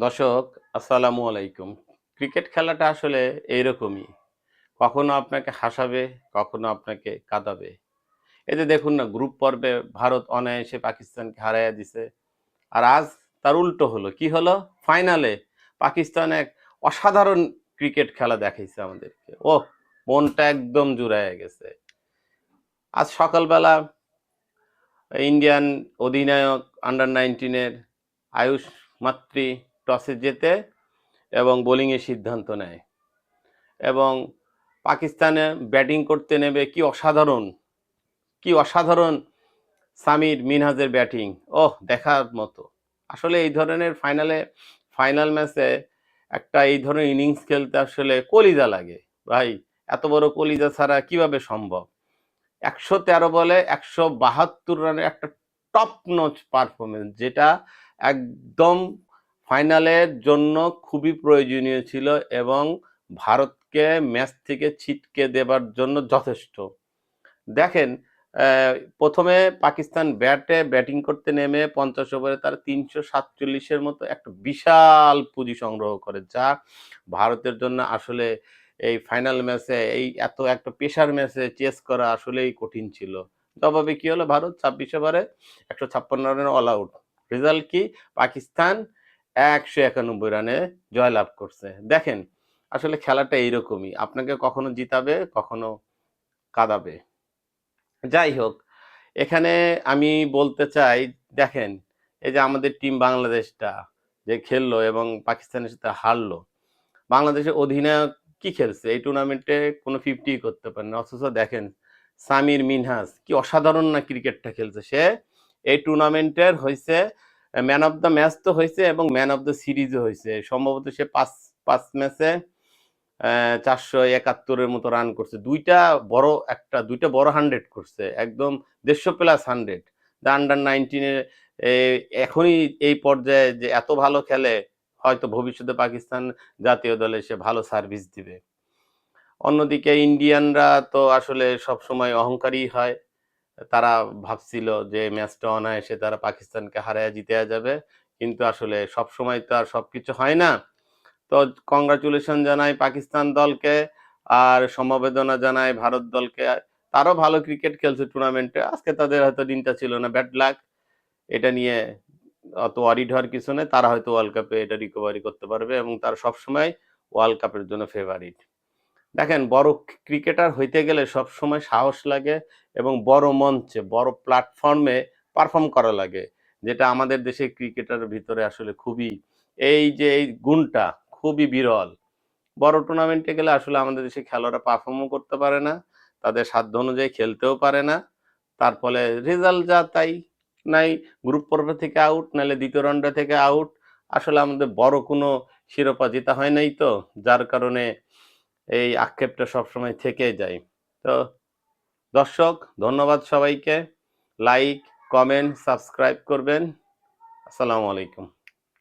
দর্শক, আসসালামু আলাইকুম। ক্রিকেট খেলাটা আসলে এইরকমই। কখনো আপনাকে হাসাবে, কখনো আপনাকে কাঁদাবে। এই যে দেখুন না, গ্রুপ পর্বে ভারত অনায়াসে পাকিস্তানকে হারাইয়া দিছে। আর আজ তার উল্টো হলো। কি হলো? ফাইনালে পাকিস্তান এক অসাধারণ ক্রিকেট খেলা দেখাইছে আমাদেরকে। ওহ! মনটা একদম জুড়াইয়া গেছে। আজ সকালবেলা ইন্ডিয়ান অধিনায়ক আন্ডার-19 এর আয়ুশ মাত্রি টসে জেতে এবং বোলিংয়ের সিদ্ধান্ত নেয়। এবং পাকিস্তানে ব্যাটিং করতে নেমে কি অসাধারণ সামির মিনহাজের ব্যাটিং। ওহ! দেখার মতো। আসলে এই ধরনের ফাইনাল ম্যাচে একটা এই ধরনের ইনিংস খেলতে আসলে কলিজা লাগে। ভাই, এত বড় কলিজা ছাড়া কিভাবে সম্ভব? ১১৩ বলে ১৭২ রানের একটা টপ নচ পারফরম্যান্স, যেটা একদম ফাইনালের জন্য খুবই প্রয়োজনীয় ছিল এবং ভারতকে ম্যাচ থেকে ছিটকে দেবার জন্য যথেষ্ট। দেখেন, প্রথমে পাকিস্তান ব্যাটিং করতে নেমে ৫০ ওভারে তারা ৩৪৭ এর মতো একটা বিশাল পুঁজি সংগ্রহ করে, যা ভারতের জন্য আসলে এই ফাইনাল ম্যাচে এই এত একটা প্রেশার ম্যাচে চেস করা আসলেই কঠিন ছিল। জবাবে কি হলো? ভারত ২৬ ওভারে ১৫৬ রানে অল আউট। রেজাল্ট কি? পাকিস্তান ১৯১ রানে জয়লাভ করছে। দেখেন, আসলে খেলাটা এইরকমই। আপনাকে কখনো জিতাবে, কখনো কাঁদাবে। যাই হোক, এখানে আমি বলতে চাই, দেখেন, এই যে আমাদের টিম বাংলাদেশটা যে খেললো এবং পাকিস্তানের সাথে হারলো, বাংলাদেশের অধিনায়ক কি খেলছে? এই টুর্নামেন্টে কোনো 50 করতে পারে না। অথচ দেখেন, সামির মিনহাজ কি অসাধারণ না ক্রিকেটটা খেলছে। সে এই টুর্নামেন্টের হইছে ম্যান অফ দ্য ম্যাচ তো হইছে এবং ম্যান অফ দ্য সিরিজও হইছে। সম্ভবত সে ৫ ম্যাচে ৪৭১ এর মতো রান করছে। ২টা বড় 100 করছে। একদম ১৫০ প্লাস 100। দ্যা আন্ডার-19 এ এ এখনই এই পর্যায়ে যে এত ভালো খেলে, হয়তো ভবিষ্যতে পাকিস্তান জাতীয় দলে সে ভালো সার্ভিস দিবে। অন্যদিকে ইন্ডিয়ানরা তো আসলে সবসময় অহংকারী হয়। তারা ভাবছিল যে ম্যাচটা অনায়াসে তারা পাকিস্তানকে হারাইয়া জিতিয়া যাবে। কিন্তু আসলে সবসময় তো আর সবকিছু হয় না। তো কংগ্রাচুলেশন জানাই পাকিস্তান দলকে, আর সমবেদনা জানাই ভারত দলকে। তারাও ভালো ক্রিকেট খেলছে টুর্নামেন্টে। আজকে তাদের হয়তো দিনটা ছিল না, ব্যাড লাক। এটা নিয়ে অত ওয়ারিড হওয়ার কিছু নেই। তারা হয়তো ওয়ার্ল্ড কাপে এটা রিকভারি করতে পারবে এবং তারা সবসময় ওয়ার্ল্ড কাপের জন্য ফেভারিট। দেখেন, বড় ক্রিকেটার হইতে গেলে সবসময় সাহস লাগে এবং বড় মঞ্চে, বড় প্ল্যাটফর্মে পারফর্ম করা লাগে। যেটা আমাদের দেশের ক্রিকেটারের ভিতরে আসলে খুবই, এই যে এই গুণটা খুবই বিরল। বড় টুর্নামেন্টে গেলে আসলে আমাদের দেশের খেলোয়াড়রা পারফর্মও করতে পারে না। তাদের সাধ্য অনুযায়ী খেলতেও পারে না। তার ফলে রেজাল্ট যা তাই। নাই গ্রুপ পর্ব থেকে আউট, নাইলে ২য় রাউন্ডে থেকে আউট। আসলে আমাদের বড় কোনো শিরোপা জেতা হয় নাই তো। যার কারণে এই আক্ষেপটা সবসময় থেকেই যায়। তো দর্শক, ধন্যবাদ সবাইকে। লাইক, কমেন্ট, সাবস্ক্রাইব করবেন। আসসালামু আলাইকুম।